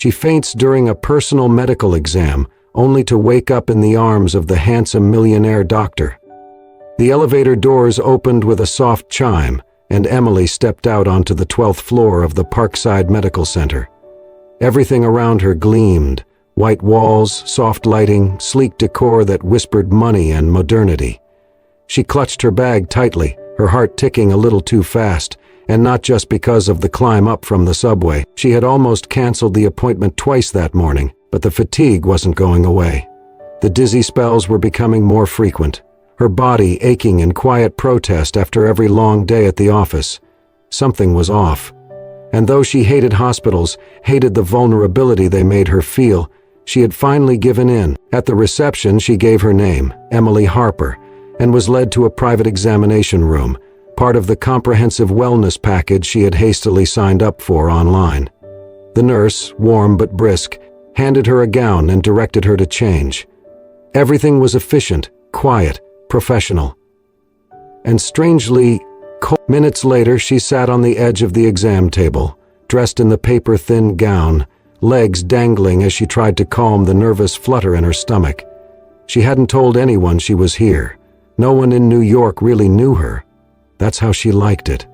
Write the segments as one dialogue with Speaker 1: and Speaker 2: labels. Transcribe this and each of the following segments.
Speaker 1: She faints during a personal medical exam, only to wake up in the arms of the handsome millionaire doctor. The elevator doors opened with a soft chime, and Emily stepped out onto the 12th floor of the Parkside Medical Center. Everything around her gleamed: white walls, soft lighting, sleek decor that whispered money and modernity. She clutched her bag tightly, her heart ticking a little too fast, and not just because of the climb up from the subway. She had almost canceled the appointment twice that morning, but the fatigue wasn't going away. The dizzy spells were becoming more frequent, her body aching in quiet protest after every long day at the office. Something was off. And though she hated hospitals, hated the vulnerability they made her feel, she had finally given in. At the reception, she gave her name, Emily Harper, and was led to a private examination room, part of the comprehensive wellness package she had hastily signed up for online. The nurse, warm but brisk, handed her a gown and directed her to change. Everything was efficient, quiet, professional. And strangely, minutes later, she sat on the edge of the exam table, dressed in the paper-thin gown, legs dangling as she tried to calm the nervous flutter in her stomach. She hadn't told anyone she was here. No one in New York really knew her. That's how she liked it.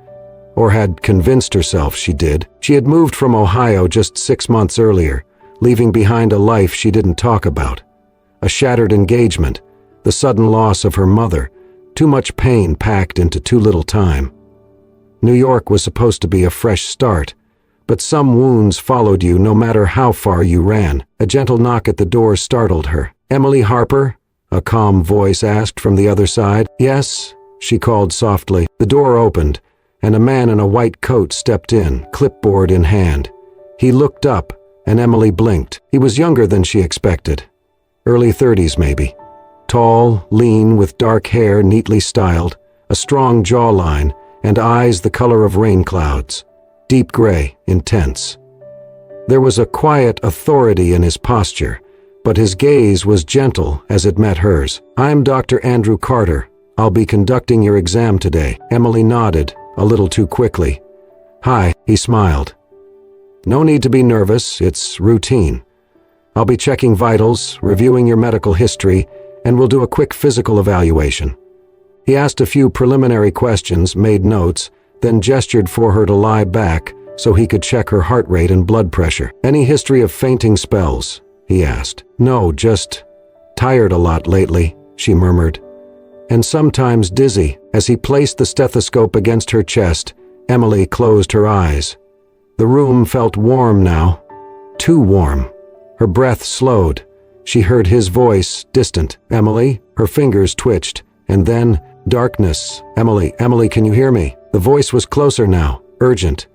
Speaker 1: Or had convinced herself she did. She had moved from Ohio just 6 months earlier, leaving behind a life she didn't talk about. A shattered engagement, the sudden loss of her mother, too much pain packed into too little time. New York was supposed to be a fresh start, but some wounds followed you no matter how far you ran. A gentle knock at the door startled her. "Emily Harper?" a calm voice asked from the other side. "Yes," she called softly. The door opened, and a man in a white coat stepped in, clipboard in hand. He looked up, and Emily blinked. He was younger than she expected. Early 30s maybe. Tall, lean, with dark hair neatly styled, a strong jawline, and eyes the color of rain clouds. Deep gray, intense. There was a quiet authority in his posture, but his gaze was gentle as it met hers. "I'm Dr. Andrew Carter. I'll be conducting your exam today." Emily nodded, a little too quickly. "Hi," he smiled. "No need to be nervous, it's routine. I'll be checking vitals, reviewing your medical history, and we'll do a quick physical evaluation." He asked a few preliminary questions, made notes, then gestured for her to lie back so he could check her heart rate and blood pressure. "Any history of fainting spells?" he asked. "No, just tired a lot lately," she murmured. "And sometimes dizzy." As he placed the stethoscope against her chest, Emily closed her eyes. The room felt warm now. Too warm. Her breath slowed. She heard his voice, distant. "Emily?" Her fingers twitched, and then darkness. Emily, can you hear me?" The voice was closer now, urgent.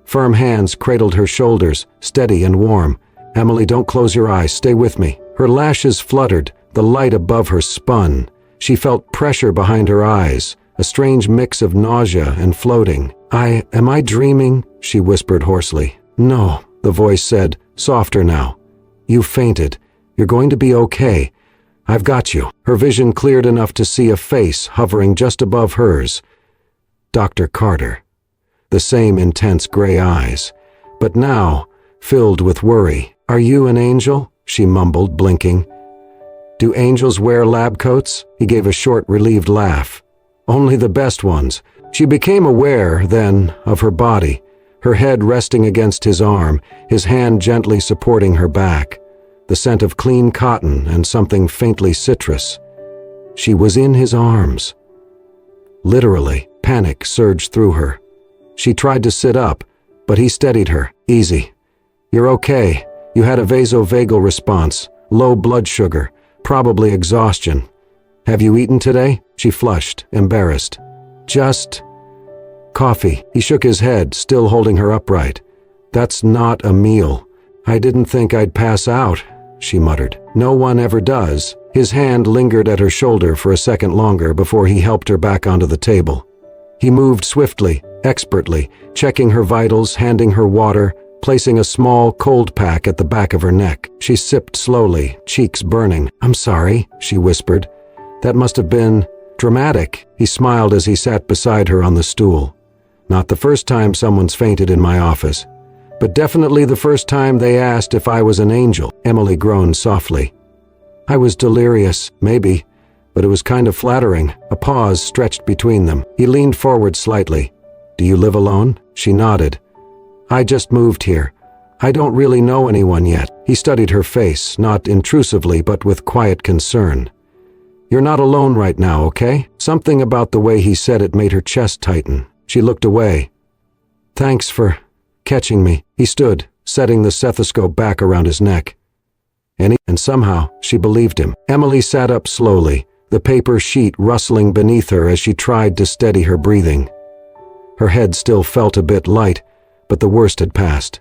Speaker 1: Firm hands cradled her shoulders, steady and warm. "Emily, don't close your eyes, stay with me." Her lashes fluttered, the light above her spun. She felt pressure behind her eyes, a strange mix of nausea and floating. Am I dreaming?" she whispered hoarsely. "No," the voice said, softer now. "You fainted. You're going to be okay. I've got you." Her vision cleared enough to see a face hovering just above hers. Dr. Carter. The same intense gray eyes, but now filled with worry. "Are you an angel?" she mumbled, blinking. "Do angels wear lab coats?" He gave a short, relieved laugh. "Only the best ones." She became aware, then, of her body, her head resting against his arm, his hand gently supporting her back, the scent of clean cotton and something faintly citrus. She was in his arms. Literally, panic surged through her. She tried to sit up, but he steadied her. "Easy. You're okay. You had a vasovagal response, low blood sugar, probably exhaustion. Have you eaten today?" She flushed, embarrassed. "Just coffee." He shook his head, still holding her upright. "That's not a meal. I didn't think I'd pass out," she muttered. "No one ever does." His hand lingered at her shoulder for a second longer before he helped her back onto the table. He moved swiftly, expertly, checking her vitals, handing her water, placing a small cold pack at the back of her neck. She sipped slowly, cheeks burning. "I'm sorry," she whispered. "That must have been dramatic." He smiled as he sat beside her on the stool. "Not the first time someone's fainted in my office. but definitely the first time they asked if I was an angel." Emily groaned softly. "I was delirious, maybe, but it was kind of flattering." A pause stretched between them. He leaned forward slightly. "Do you live alone?" She nodded. "I just moved here. I don't really know anyone yet." He studied her face, not intrusively but with quiet concern. "You're not alone right now, okay?" Something about the way he said it made her chest tighten. She looked away. "Thanks for catching me." He stood, setting the stethoscope back around his neck. And somehow, she believed him. Emily sat up slowly, the paper sheet rustling beneath her as she tried to steady her breathing. Her head still felt a bit light, but the worst had passed.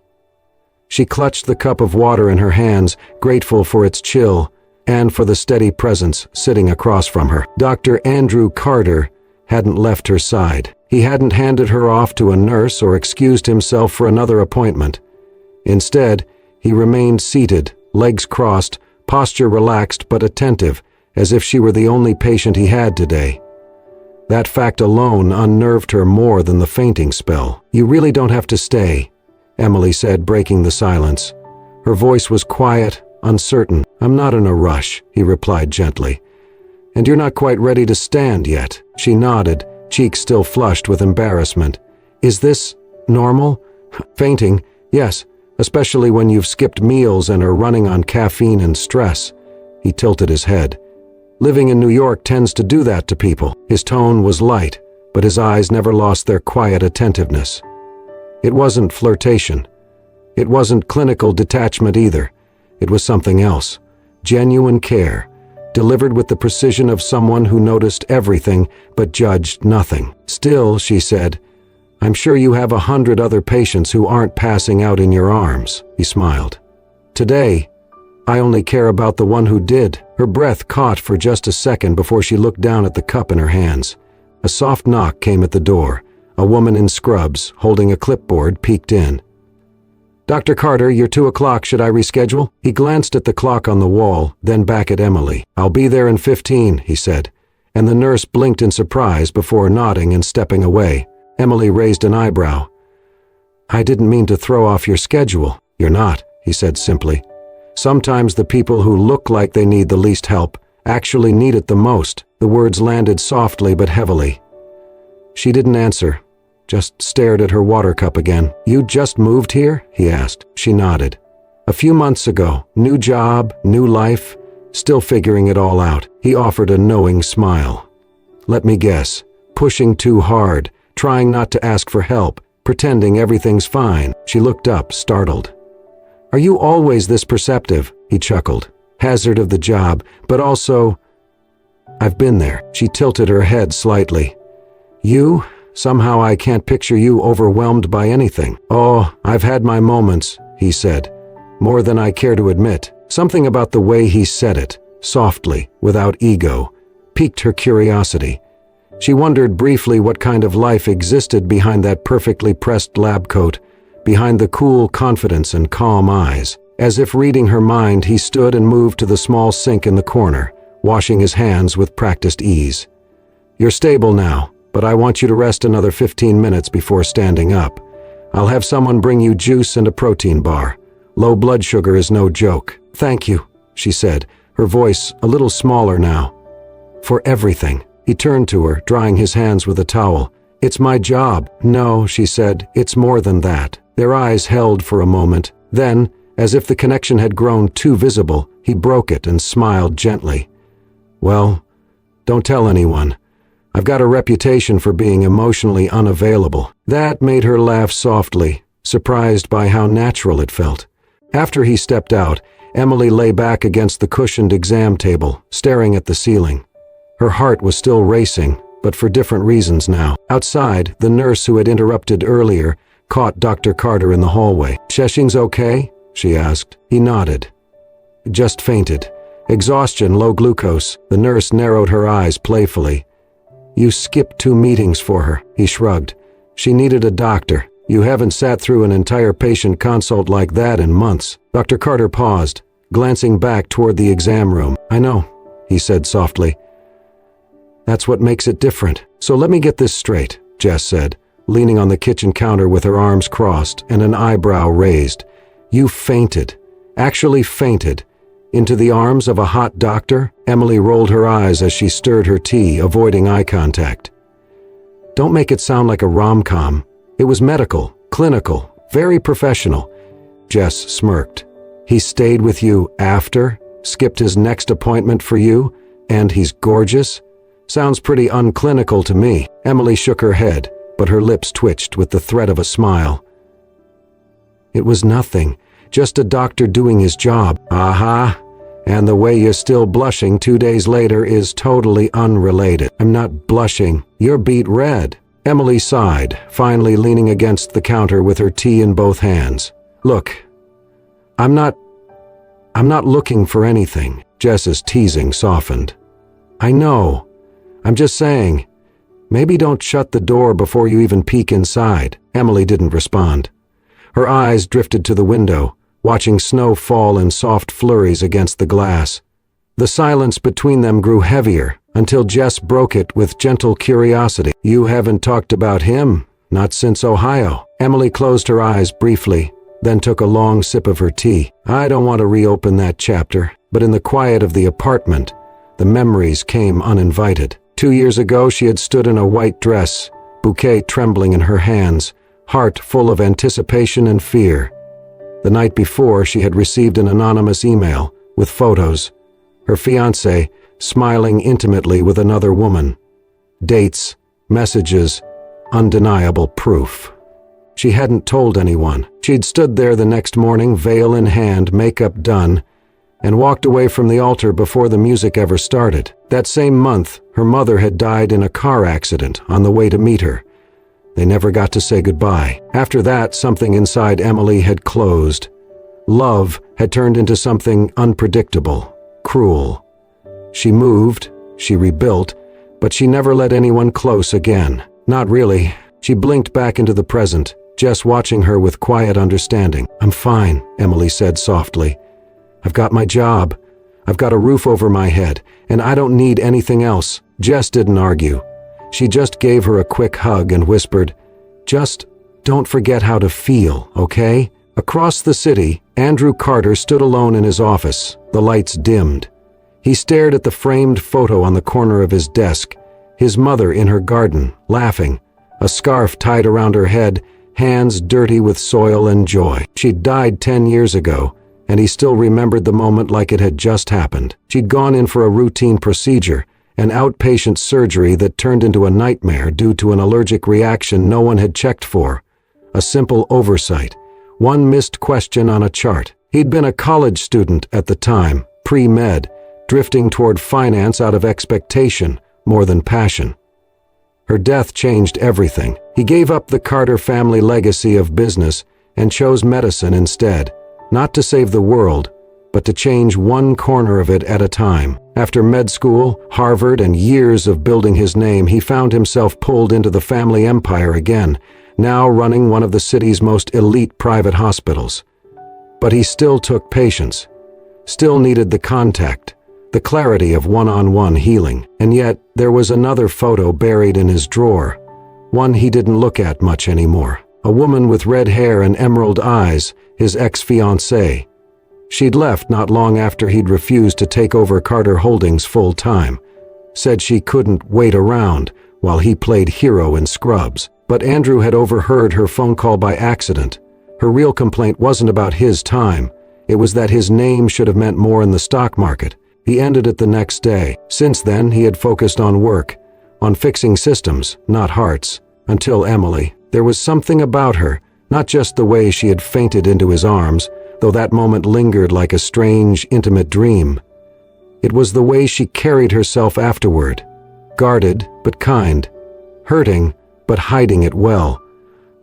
Speaker 1: She clutched the cup of water in her hands, grateful for its chill and for the steady presence sitting across from her. Dr. Andrew Carter hadn't left her side. He hadn't handed her off to a nurse or excused himself for another appointment. Instead, he remained seated, legs crossed, posture relaxed but attentive, as if she were the only patient he had today. That fact alone unnerved her more than the fainting spell. "You really don't have to stay," Emily said, breaking the silence. Her voice was quiet, uncertain. "I'm not in a rush," he replied gently. "And you're not quite ready to stand yet." She nodded, cheeks still flushed with embarrassment. "Is this normal?" "Fainting, yes, especially when you've skipped meals and are running on caffeine and stress." He tilted his head. "Living in New York tends to do that to people." His tone was light, but his eyes never lost their quiet attentiveness. It wasn't flirtation. It wasn't clinical detachment either. It was something else. Genuine care, delivered with the precision of someone who noticed everything but judged nothing. "Still," she said, "I'm sure you have 100 other patients who aren't passing out in your arms." He smiled. "Today, I only care about the one who did." Her breath caught for just a second before she looked down at the cup in her hands. A soft knock came at the door. A woman in scrubs, holding a clipboard, peeked in. "Dr. Carter, you're 2 o'clock. Should I reschedule?" He glanced at the clock on the wall, then back at Emily. "I'll be there in 15, he said, and the nurse blinked in surprise before nodding and stepping away. Emily raised an eyebrow. "I didn't mean to throw off your schedule." "You're not," he said simply. "Sometimes the people who look like they need the least help actually need it the most." The words landed softly but heavily. She didn't answer, just stared at her water cup again. "You just moved here?" he asked. She nodded. "A few months ago. New job, new life, still figuring it all out." He offered a knowing smile. "Let me guess. Pushing too hard, trying not to ask for help, pretending everything's fine." She looked up, startled. "Are you always this perceptive?" He chuckled. "Hazard of the job, but also, I've been there." She tilted her head slightly. "You? Somehow I can't picture you overwhelmed by anything." "Oh, I've had my moments," he said, "more than I care to admit." Something about the way he said it, softly, without ego, piqued her curiosity. She wondered briefly what kind of life existed behind that perfectly pressed lab coat, behind the cool confidence and calm eyes. As if reading her mind, he stood and moved to the small sink in the corner, washing his hands with practiced ease. "You're stable now, but I want you to rest another 15 minutes before standing up. I'll have someone bring you juice and a protein bar. Low blood sugar is no joke." "Thank you," she said, her voice a little smaller now. "For everything." He turned to her, drying his hands with a towel. "It's my job." "No," she said, "it's more than that." Their eyes held for a moment. Then, as if the connection had grown too visible, he broke it and smiled gently. "Well, don't tell anyone. I've got a reputation for being emotionally unavailable." That made her laugh softly, surprised by how natural it felt. After he stepped out, Emily lay back against the cushioned exam table, staring at the ceiling. Her heart was still racing, but for different reasons now. Outside, the nurse who had interrupted earlier caught Dr. Carter in the hallway. "Sheshing's okay?" she asked. He nodded. "Just fainted. Exhaustion, low glucose." The nurse narrowed her eyes playfully. "You skipped 2 meetings for her," he shrugged. "She needed a doctor. You haven't sat through an entire patient consult like that in months." Dr. Carter paused, glancing back toward the exam room. "I know," he said softly. "That's what makes it different. So let me get this straight," Jess said, leaning on the kitchen counter with her arms crossed and an eyebrow raised. "You fainted, actually fainted, into the arms of a hot doctor?" Emily rolled her eyes as she stirred her tea, avoiding eye contact. "Don't make it sound like a rom-com. It was medical, clinical, very professional." Jess smirked. "He stayed with you after? Skipped his next appointment for you? And he's gorgeous? Sounds pretty unclinical to me." Emily shook her head, but her lips twitched with the threat of a smile. "It was nothing. Just a doctor doing his job." "Aha. And the way you're still blushing 2 days later is totally unrelated." "I'm not blushing. You're beet red." Emily sighed, finally leaning against the counter with her tea in both hands. "Look, I'm not looking for anything." Jess's teasing softened. "I know. I'm just saying, maybe don't shut the door before you even peek inside." Emily didn't respond. Her eyes drifted to the window, watching snow fall in soft flurries against the glass. The silence between them grew heavier, until Jess broke it with gentle curiosity. "You haven't talked about him, not since Ohio." Emily closed her eyes briefly, then took a long sip of her tea. "I don't want to reopen that chapter," but in the quiet of the apartment, the memories came uninvited. 2 years ago she had stood in a white dress, bouquet trembling in her hands, heart full of anticipation and fear. The night before, she had received an anonymous email with photos. Her fiancé smiling intimately with another woman. Dates, messages, undeniable proof. She hadn't told anyone. She'd stood there the next morning, veil in hand, makeup done, and walked away from the altar before the music ever started. That same month, her mother had died in a car accident on the way to meet her. They never got to say goodbye. After that, something inside Emily had closed. Love had turned into something unpredictable, cruel. She moved, she rebuilt, but she never let anyone close again. Not really. She blinked back into the present, Jess watching her with quiet understanding. "I'm fine," Emily said softly. "I've got my job. I've got a roof over my head, and I don't need anything else." Jess didn't argue. She just gave her a quick hug and whispered, "Just don't forget how to feel, okay?" Across the city, Andrew Carter stood alone in his office, the lights dimmed. He stared at the framed photo on the corner of his desk, his mother in her garden, laughing, a scarf tied around her head, hands dirty with soil and joy. She'd died 10 years ago, and he still remembered the moment like it had just happened. She'd gone in for a routine procedure, an outpatient surgery that turned into a nightmare due to an allergic reaction no one had checked for. A simple oversight, one missed question on a chart. He'd been a college student at the time, pre-med, drifting toward finance out of expectation more than passion. Her death changed everything. He gave up the Carter family legacy of business and chose medicine instead, not to save the world, but to change one corner of it at a time. After med school, Harvard, and years of building his name, he found himself pulled into the family empire again, now running one of the city's most elite private hospitals. But he still took patience, still needed the contact, the clarity of one-on-one healing. And yet, there was another photo buried in his drawer, one he didn't look at much anymore. A woman with red hair and emerald eyes, his ex-fiancée. She'd left not long after he'd refused to take over Carter Holdings full-time. Said she couldn't wait around while he played hero in Scrubs. But Andrew had overheard her phone call by accident. Her real complaint wasn't about his time. It was that his name should have meant more in the stock market. He ended it the next day. Since then, he had focused on work, on fixing systems, not hearts. Until Emily. There was something about her, not just the way she had fainted into his arms, though that moment lingered like a strange, intimate dream. It was the way she carried herself afterward, guarded but kind, hurting but hiding it well,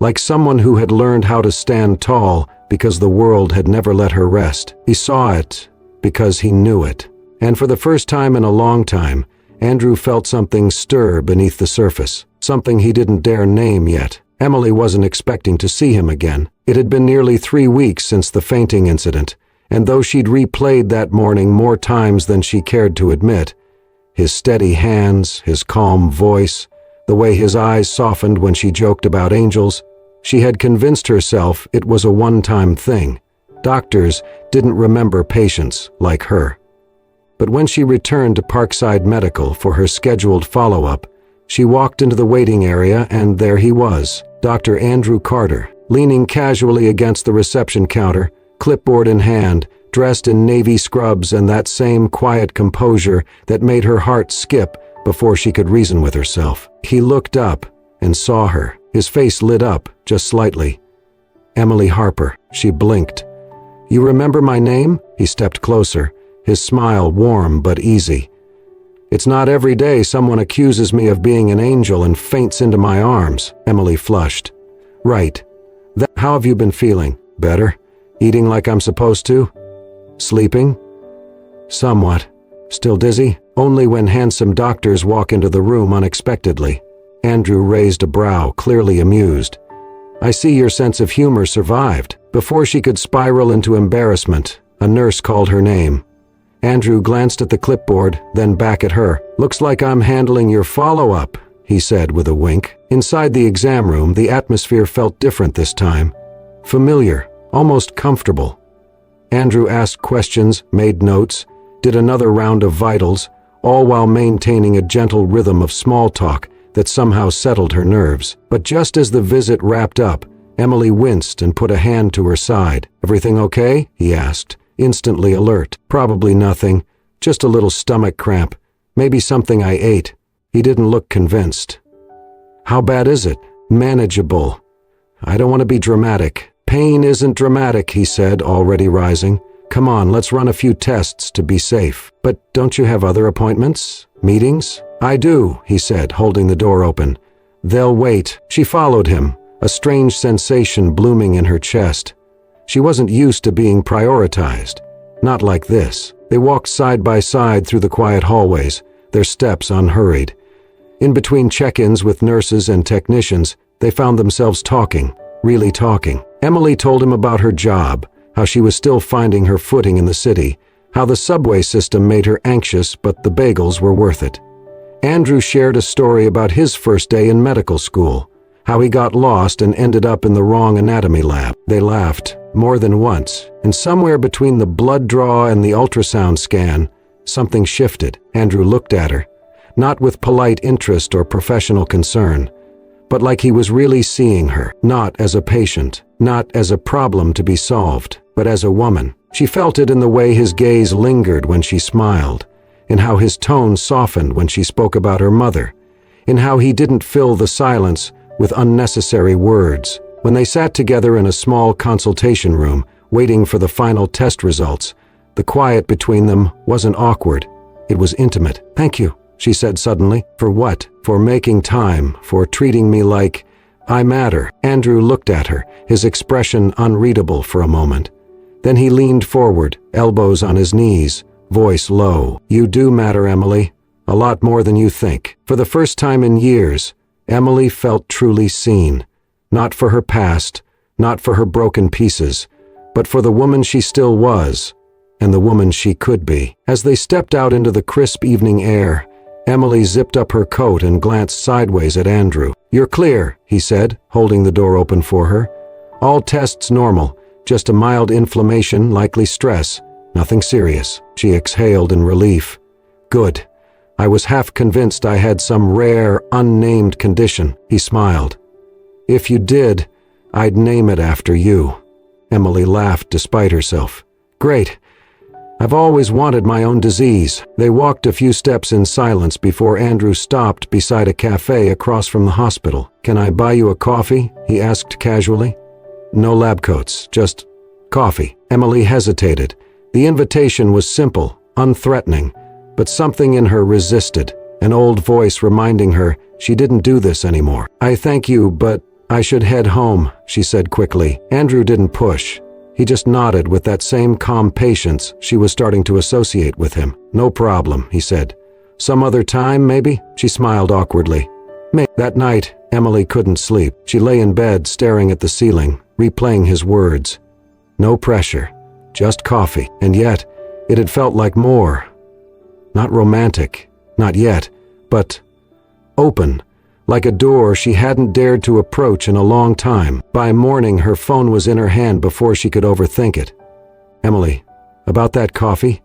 Speaker 1: like someone who had learned how to stand tall because the world had never let her rest. He saw it because he knew it. And for the first time in a long time, Andrew felt something stir beneath the surface, something he didn't dare name yet. Emily wasn't expecting to see him again. It had been nearly 3 weeks since the fainting incident, and though she'd replayed that morning more times than she cared to admit, his steady hands, his calm voice, the way his eyes softened when she joked about angels. She had convinced herself it was a one-time thing. Doctors didn't remember patients like her. But when she returned to Parkside Medical for her scheduled follow-up, she walked into the waiting area and there he was, Dr. Andrew Carter, leaning casually against the reception counter, clipboard in hand, dressed in navy scrubs and that same quiet composure that made her heart skip before she could reason with herself. He looked up and saw her. His face lit up, just slightly. "Emily Harper," she blinked. "You remember my name?" He stepped closer, his smile warm but easy. "It's not every day someone accuses me of being an angel and faints into my arms." Emily flushed. "Right. How have you been feeling? Better? Eating like I'm supposed to? Sleeping?" "Somewhat. Still dizzy?" Only when handsome doctors walk into the room unexpectedly. Andrew raised a brow, clearly amused. "I see your sense of humor survived." Before she could spiral into embarrassment, a nurse called her name. Andrew glanced at the clipboard, then back at her. "Looks like I'm handling your follow-up," he said with a wink. Inside the exam room, the atmosphere felt different this time. Familiar, almost comfortable. Andrew asked questions, made notes, did another round of vitals, all while maintaining a gentle rhythm of small talk that somehow settled her nerves. But just as the visit wrapped up, Emily winced and put a hand to her side. "Everything okay?" he asked, instantly alert. "Probably nothing. Just a little stomach cramp. Maybe something I ate." He didn't look convinced. "How bad is it?" "Manageable. I don't want to be dramatic." "Pain isn't dramatic," he said, already rising. "Come on, let's run a few tests to be safe." "But don't you have other appointments? Meetings?" "I do," he said, holding the door open. "They'll wait." She followed him, a strange sensation blooming in her chest. She wasn't used to being prioritized. Not like this. They walked side by side through the quiet hallways, their steps unhurried. In between check-ins with nurses and technicians, they found themselves talking, really talking. Emily told him about her job, how she was still finding her footing in the city, how the subway system made her anxious but the bagels were worth it. Andrew shared a story about his first day in medical school, how he got lost and ended up in the wrong anatomy lab. They laughed, more than once, and somewhere between the blood draw and the ultrasound scan, something shifted. Andrew looked at her, not with polite interest or professional concern, but like he was really seeing her, not as a patient, not as a problem to be solved, but as a woman. She felt it in the way his gaze lingered when she smiled, in how his tone softened when she spoke about her mother, in how he didn't fill the silence with unnecessary words. When they sat together in a small consultation room, waiting for the final test results, the quiet between them wasn't awkward. It was intimate. "Thank you," she said suddenly. "For what?" "For making time, for treating me like I matter." Andrew looked at her, his expression unreadable for a moment. Then he leaned forward, elbows on his knees, voice low. "You do matter, Emily. A lot more than you think." For the first time in years, Emily felt truly seen. Not for her past, not for her broken pieces, but for the woman she still was, and the woman she could be. As they stepped out into the crisp evening air, Emily zipped up her coat and glanced sideways at Andrew. "You're clear," he said, holding the door open for her. "All tests normal, just a mild inflammation, likely stress. Nothing serious." She exhaled in relief. "Good. I was half convinced I had some rare, unnamed condition." He smiled. "If you did, I'd name it after you." Emily laughed despite herself. "Great. I've always wanted my own disease." They walked a few steps in silence before Andrew stopped beside a cafe across from the hospital. "Can I buy you a coffee?" he asked casually. "No lab coats, just coffee." Emily hesitated. The invitation was simple, unthreatening, but something in her resisted, an old voice reminding her she didn't do this anymore. "I thank you, but I should head home," she said quickly. Andrew didn't push. He just nodded with that same calm patience she was starting to associate with him. "No problem," he said. "Some other time, maybe?" She smiled awkwardly. That night, Emily couldn't sleep. She lay in bed staring at the ceiling, replaying his words. No pressure, just coffee. And yet, it had felt like more. Not romantic, not yet, but open, like a door she hadn't dared to approach in a long time. By morning, her phone was in her hand before she could overthink it. "Emily, about that coffee?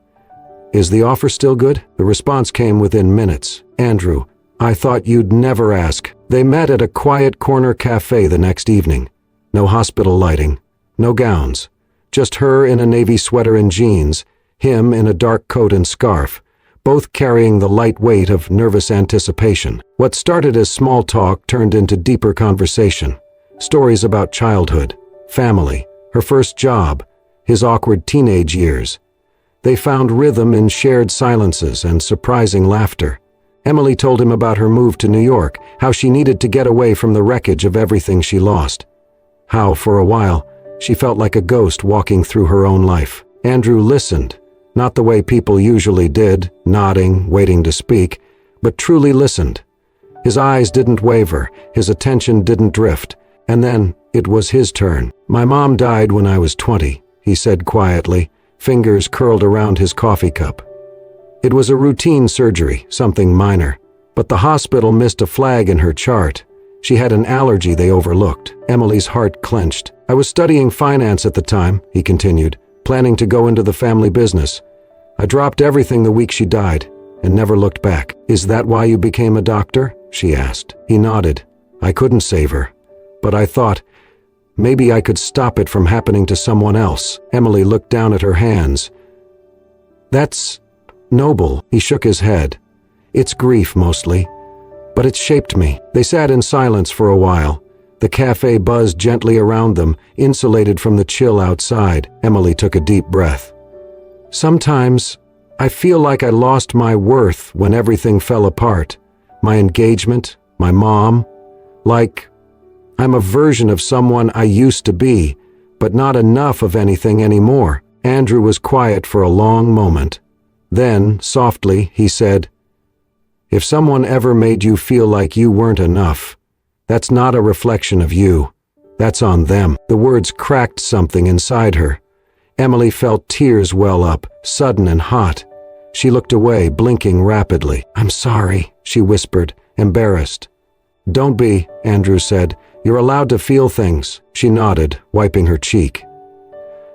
Speaker 1: Is the offer still good?" The response came within minutes. "Andrew, I thought you'd never ask." They met at a quiet corner cafe the next evening. No hospital lighting, no gowns, just her in a navy sweater and jeans, him in a dark coat and scarf, both carrying the light weight of nervous anticipation. What started as small talk turned into deeper conversation. Stories about childhood, family, her first job, his awkward teenage years. They found rhythm in shared silences and surprising laughter. Emily told him about her move to New York, how she needed to get away from the wreckage of everything she lost. How, for a while, she felt like a ghost walking through her own life. Andrew listened, not the way people usually did, nodding, waiting to speak, but truly listened. His eyes didn't waver, his attention didn't drift, and then it was his turn. "My mom died when I was 20, he said quietly, fingers curled around his coffee cup. It was a routine surgery, something minor, but the hospital missed a flag in her chart. She had an allergy they overlooked. Emily's heart clenched. "I was studying finance at the time," he continued, planning to go into the family business. "I dropped everything the week she died and never looked back." "Is that why you became a doctor?" she asked. He nodded. "I couldn't save her, but I thought maybe I could stop it from happening to someone else." Emily looked down at her hands. "That's noble," he shook his head. "It's grief mostly, but it shaped me." They sat in silence for a while. The cafe buzzed gently around them, insulated from the chill outside. Emily took a deep breath. "Sometimes I feel like I lost my worth when everything fell apart. My engagement, my mom. Like I'm a version of someone I used to be, but not enough of anything anymore." Andrew was quiet for a long moment. Then, softly, he said, "If someone ever made you feel like you weren't enough, that's not a reflection of you. That's on them." The words cracked something inside her. Emily felt tears well up, sudden and hot. She looked away, blinking rapidly. "I'm sorry," she whispered, embarrassed. "Don't be," Andrew said. "You're allowed to feel things." She nodded, wiping her cheek.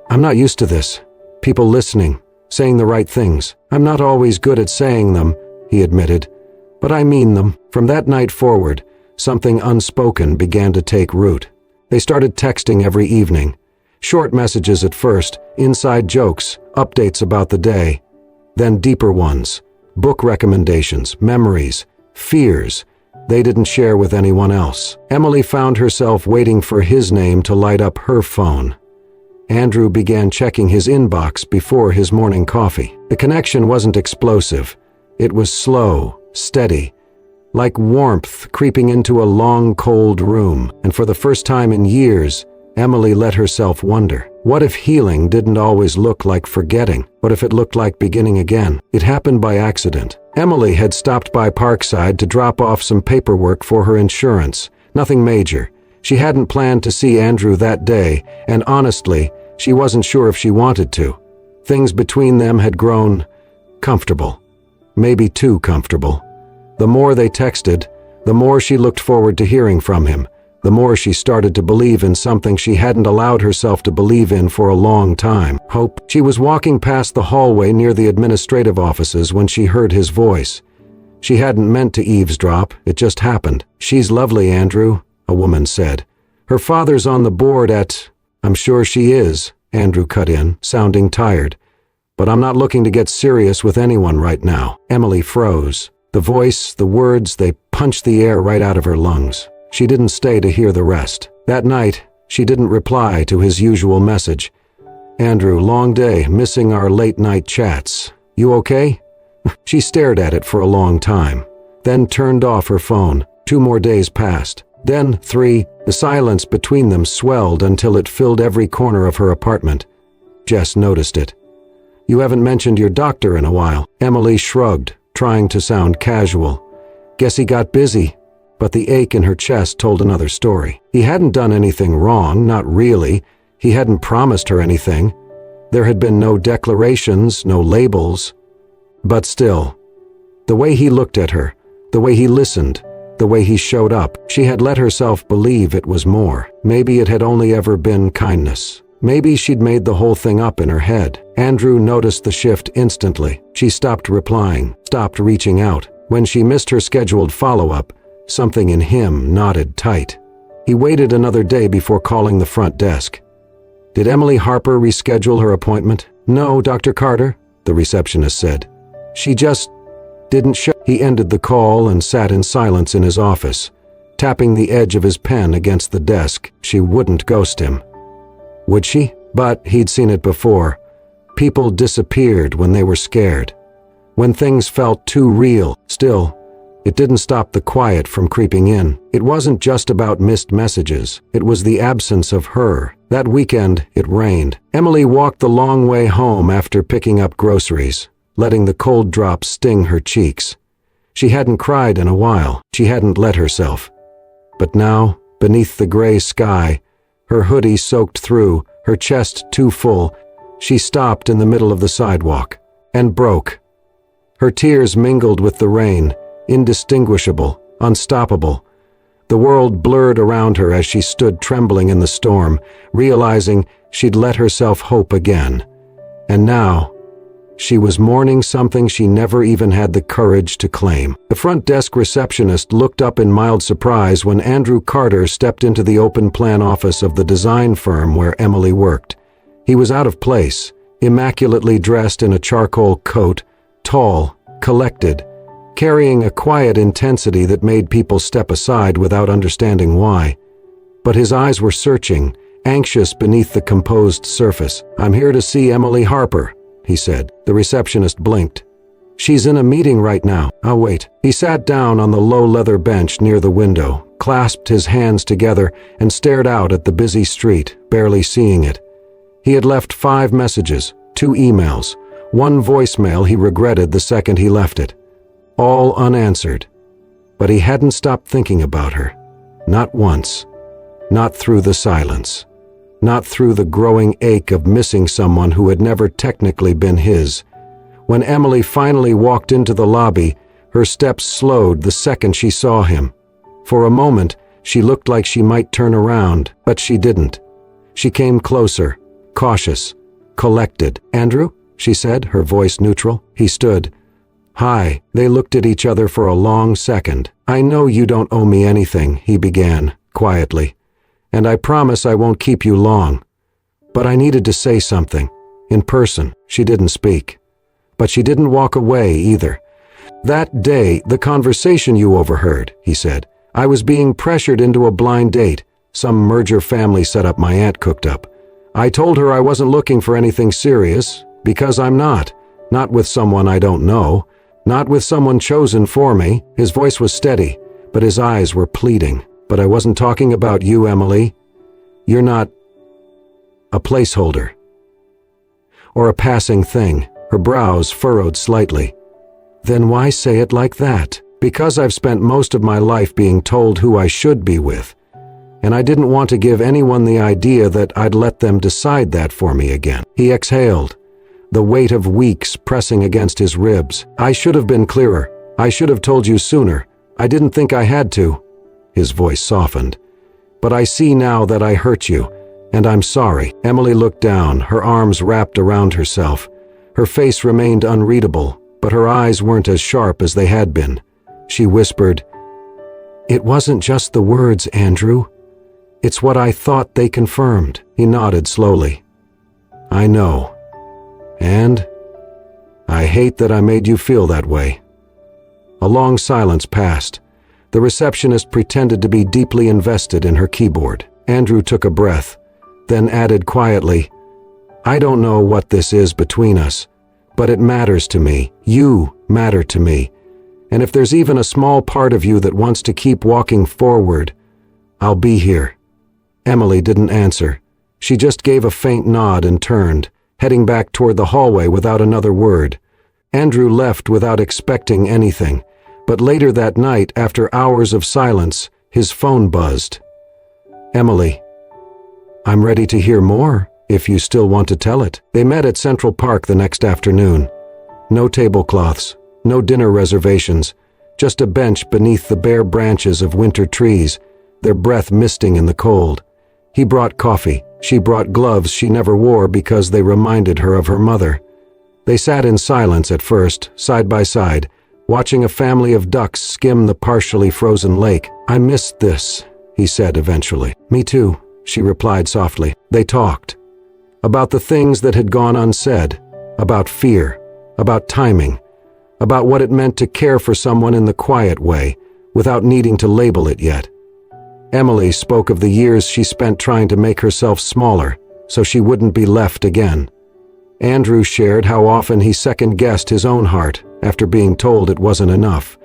Speaker 1: "I'm not used to this. People listening, saying the right things. I'm not always good at saying them," he admitted, "but I mean them." From that night forward, something unspoken began to take root. They started texting every evening. Short messages at first, inside jokes, updates about the day. Then deeper ones, book recommendations, memories, fears they didn't share with anyone else. Emily found herself waiting for his name to light up her phone. Andrew began checking his inbox before his morning coffee. The connection wasn't explosive. It was slow, steady, like warmth creeping into a long, cold room. And for the first time in years, Emily let herself wonder, what if healing didn't always look like forgetting? What if it looked like beginning again? It happened by accident. Emily had stopped by Parkside to drop off some paperwork for her insurance. Nothing major. She hadn't planned to see Andrew that day, and honestly, she wasn't sure if she wanted to. Things between them had grown comfortable. Maybe too comfortable. The more they texted, the more she looked forward to hearing from him. The more she started to believe in something she hadn't allowed herself to believe in for a long time. Hope. She was walking past the hallway near the administrative offices when she heard his voice. She hadn't meant to eavesdrop, it just happened. "She's lovely, Andrew," a woman said. "Her father's on the board at—" "I'm sure she is," Andrew cut in, sounding tired. "But I'm not looking to get serious with anyone right now." Emily froze. The voice, the words, they punched the air right out of her lungs. She didn't stay to hear the rest. That night, she didn't reply to his usual message. "Andrew, long day, missing our late-night chats. You okay?" She stared at it for a long time, then turned off her phone. 2 more days passed. Then 3. The silence between them swelled until it filled every corner of her apartment. Jess noticed it. "You haven't mentioned your doctor in a while." Emily shrugged, trying to sound casual. "Guess he got busy." But the ache in her chest told another story. He hadn't done anything wrong, not really. He hadn't promised her anything. There had been no declarations, no labels. But still, the way he looked at her, the way he listened, the way he showed up. She had let herself believe it was more. Maybe it had only ever been kindness. Maybe she'd made the whole thing up in her head. Andrew noticed the shift instantly. She stopped replying, stopped reaching out. When she missed her scheduled follow-up, something in him knotted tight. He waited another day before calling the front desk. Did Emily Harper reschedule her appointment? No, Dr. Carter, the receptionist said. She just didn't show. He ended the call and sat in silence in his office, tapping the edge of his pen against the desk. She wouldn't ghost him. Would she? But he'd seen it before. People disappeared when they were scared. When things felt too real. Still, it didn't stop the quiet from creeping in. It wasn't just about missed messages. It was the absence of her. That weekend, it rained. Emily walked the long way home after picking up groceries, letting the cold drops sting her cheeks. She hadn't cried in a while. She hadn't let herself. But now, beneath the gray sky, her hoodie soaked through, her chest too full, she stopped in the middle of the sidewalk and broke. Her tears mingled with the rain, indistinguishable, unstoppable. The world blurred around her as she stood trembling in the storm, realizing she'd let herself hope again. And now, she was mourning something she never even had the courage to claim. The front desk receptionist looked up in mild surprise when Andrew Carter stepped into the open plan office of the design firm where Emily worked. He was out of place, immaculately dressed in a charcoal coat, tall, collected, carrying a quiet intensity that made people step aside without understanding why. But his eyes were searching, anxious beneath the composed surface. "I'm here to see Emily Harper," he said. The receptionist blinked. "She's in a meeting right now. I'll wait." He sat down on the low leather bench near the window, clasped his hands together, and stared out at the busy street, barely seeing it. He had left 5 messages, 2 emails, 1 voicemail he regretted the second he left it. All unanswered. But he hadn't stopped thinking about her. Not once. Not through the silence. Not through the growing ache of missing someone who had never technically been his. When Emily finally walked into the lobby, her steps slowed the second she saw him. For a moment, she looked like she might turn around, but she didn't. She came closer, cautious, collected. "Andrew?" she said, her voice neutral. He stood. "Hi." They looked at each other for a long second. "I know you don't owe me anything," he began, quietly. "And I promise I won't keep you long. But I needed to say something. In person." She didn't speak. But she didn't walk away either. "That day, the conversation you overheard," he said. "I was being pressured into a blind date. Some merger family setup my aunt cooked up. I told her I wasn't looking for anything serious, because I'm not. Not with someone I don't know. Not with someone chosen for me." His voice was steady, but his eyes were pleading. "But I wasn't talking about you, Emily. You're not a placeholder. Or a passing thing." Her brows furrowed slightly. "Then why say it like that?" "Because I've spent most of my life being told who I should be with. And I didn't want to give anyone the idea that I'd let them decide that for me again." He exhaled, the weight of weeks pressing against his ribs. "I should have been clearer. I should have told you sooner. I didn't think I had to." His voice softened. "But I see now that I hurt you, and I'm sorry." Emily looked down, her arms wrapped around herself. Her face remained unreadable, but her eyes weren't as sharp as they had been. She whispered, "It wasn't just the words, Andrew. It's what I thought they confirmed." He nodded slowly. "I know. And I hate that I made you feel that way." A long silence passed. The receptionist pretended to be deeply invested in her keyboard. Andrew took a breath, then added quietly, "I don't know what this is between us, but it matters to me. You matter to me. And if there's even a small part of you that wants to keep walking forward, I'll be here." Emily didn't answer. She just gave a faint nod and turned, heading back toward the hallway without another word. Andrew left without expecting anything, but later that night, after hours of silence, his phone buzzed. "Emily, I'm ready to hear more, if you still want to tell it." They met at Central Park the next afternoon. No tablecloths, no dinner reservations, just a bench beneath the bare branches of winter trees, their breath misting in the cold. He brought coffee. She brought gloves she never wore because they reminded her of her mother. They sat in silence at first, side by side, watching a family of ducks skim the partially frozen lake. "I missed this," he said eventually. "Me too," she replied softly. They talked. About the things that had gone unsaid, about fear, about timing, about what it meant to care for someone in the quiet way, without needing to label it yet. Emily spoke of the years she spent trying to make herself smaller, so she wouldn't be left again. Andrew shared how often he second-guessed his own heart after being told it wasn't enough.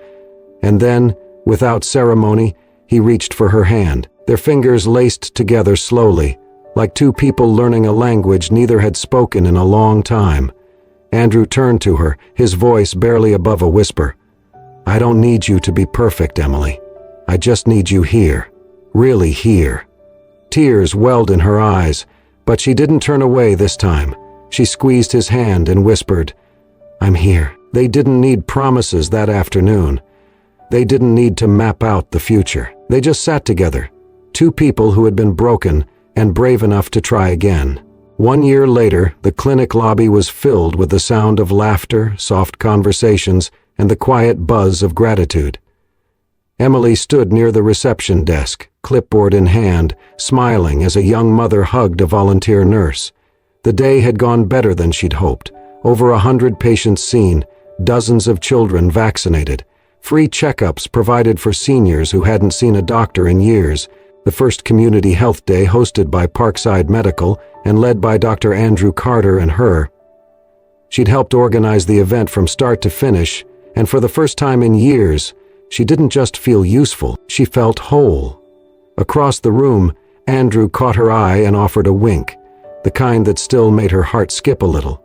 Speaker 1: And then, without ceremony, he reached for her hand, their fingers laced together slowly, like two people learning a language neither had spoken in a long time. Andrew turned to her, his voice barely above a whisper. "I don't need you to be perfect, Emily. I just need you here. Really here." Tears welled in her eyes, but she didn't turn away this time. She squeezed his hand and whispered, "I'm here." They didn't need promises that afternoon. They didn't need to map out the future. They just sat together, two people who had been broken and brave enough to try again. 1 year later, the clinic lobby was filled with the sound of laughter, soft conversations, and the quiet buzz of gratitude. Emily stood near the reception desk, clipboard in hand, smiling as a young mother hugged a volunteer nurse. The day had gone better than she'd hoped. Over 100 patients seen, dozens of children vaccinated, free checkups provided for seniors who hadn't seen a doctor in years, the first community health day hosted by Parkside Medical and led by Dr. Andrew Carter and her. She'd helped organize the event from start to finish, and for the first time in years, she didn't just feel useful, she felt whole. Across the room, Andrew caught her eye and offered a wink, the kind that still made her heart skip a little.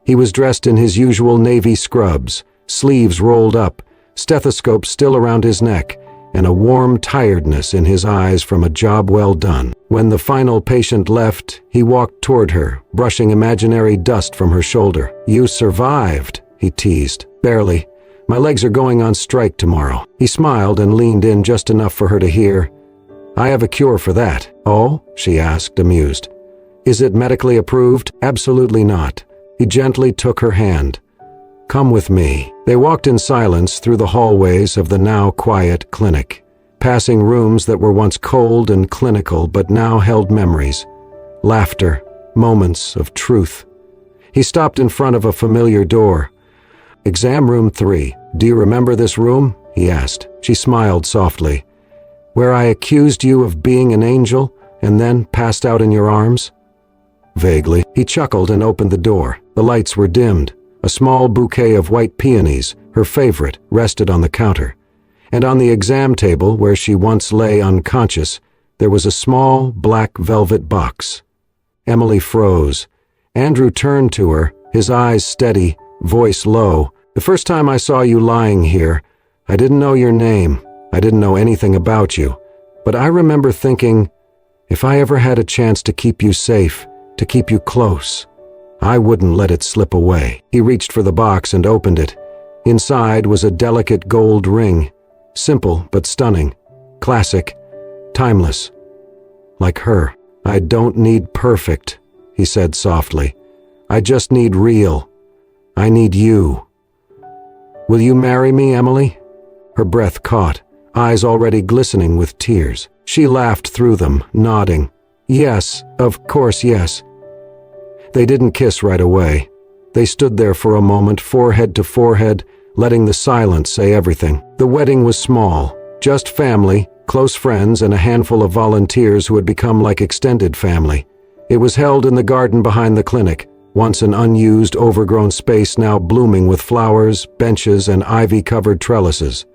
Speaker 1: He was dressed in his usual navy scrubs, sleeves rolled up, stethoscope still around his neck, and a warm tiredness in his eyes from a job well done. When the final patient left, he walked toward her, brushing imaginary dust from her shoulder. "You survived," he teased. "Barely. My legs are going on strike tomorrow." He smiled and leaned in just enough for her to hear. "I have a cure for that." "Oh?" she asked, amused. "Is it medically approved?" "Absolutely not." He gently took her hand. "Come with me." They walked in silence through the hallways of the now quiet clinic, passing rooms that were once cold and clinical but now held memories, laughter, moments of truth. He stopped in front of a familiar door. "Exam room 3. Do you remember this room?" he asked. She smiled softly. "Where I accused you of being an angel and then passed out in your arms?" Vaguely. He chuckled and opened the door. The lights were dimmed. A small bouquet of white peonies, her favorite, rested on the counter. And on the exam table, where she once lay unconscious, there was a small, black velvet box. Emily froze. Andrew turned to her, his eyes steady, voice low. "The first time I saw you lying here, I didn't know your name. I didn't know anything about you. But I remember thinking, if I ever had a chance to keep you safe, to keep you close, I wouldn't let it slip away." He reached for the box and opened it. Inside was a delicate gold ring, simple but stunning, classic, timeless. Like her. "I don't need perfect," he said softly. "I just need real. I need you. Will you marry me, Emily?" Her breath caught, eyes already glistening with tears. She laughed through them, nodding. "Yes, of course, yes." They didn't kiss right away. They stood there for a moment, forehead to forehead, letting the silence say everything. The wedding was small, just family, close friends, and a handful of volunteers who had become like extended family. It was held in the garden behind the clinic, once an unused, overgrown space now blooming with flowers, benches, and ivy-covered trellises.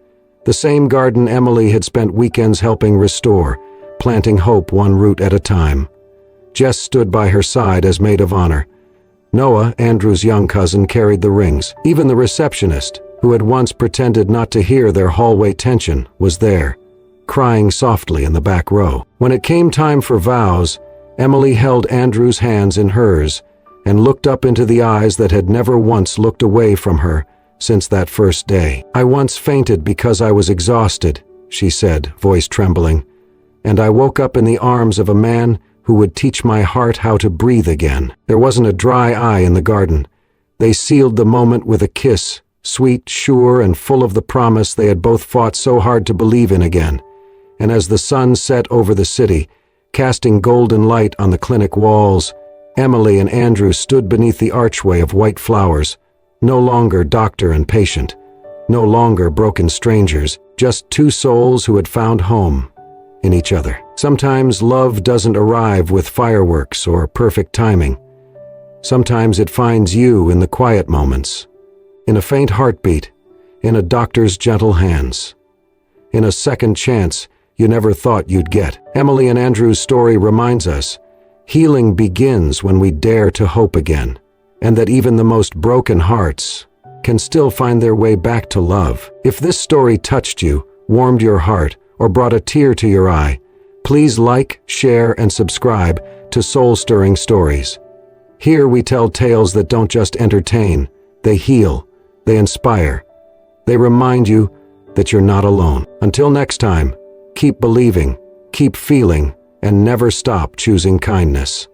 Speaker 1: The same garden Emily had spent weekends helping restore, planting hope one root at a time. Jess stood by her side as maid of honor. Noah, Andrew's young cousin, carried the rings. Even the receptionist, who had once pretended not to hear their hallway tension, was there, crying softly in the back row. When it came time for vows, Emily held Andrew's hands in hers and looked up into the eyes that had never once looked away from her, since that first day. "I once fainted because I was exhausted," she said, voice trembling, "and I woke up in the arms of a man who would teach my heart how to breathe again." There wasn't a dry eye in the garden. They sealed the moment with a kiss, sweet, sure, and full of the promise they had both fought so hard to believe in again. And as the sun set over the city, casting golden light on the clinic walls, Emily and Andrew stood beneath the archway of white flowers, no longer doctor and patient, no longer broken strangers, just two souls who had found home in each other. Sometimes love doesn't arrive with fireworks or perfect timing. Sometimes it finds you in the quiet moments, in a faint heartbeat, in a doctor's gentle hands, in a second chance you never thought you'd get. Emily and Andrew's story reminds us, healing begins when we dare to hope again, and that even the most broken hearts can still find their way back to love. If this story touched you, warmed your heart, or brought a tear to your eye, please like, share, and subscribe to Soul-Stirring Stories. Here we tell tales that don't just entertain, they heal, they inspire, they remind you that you're not alone. Until next time, keep believing, keep feeling, and never stop choosing kindness.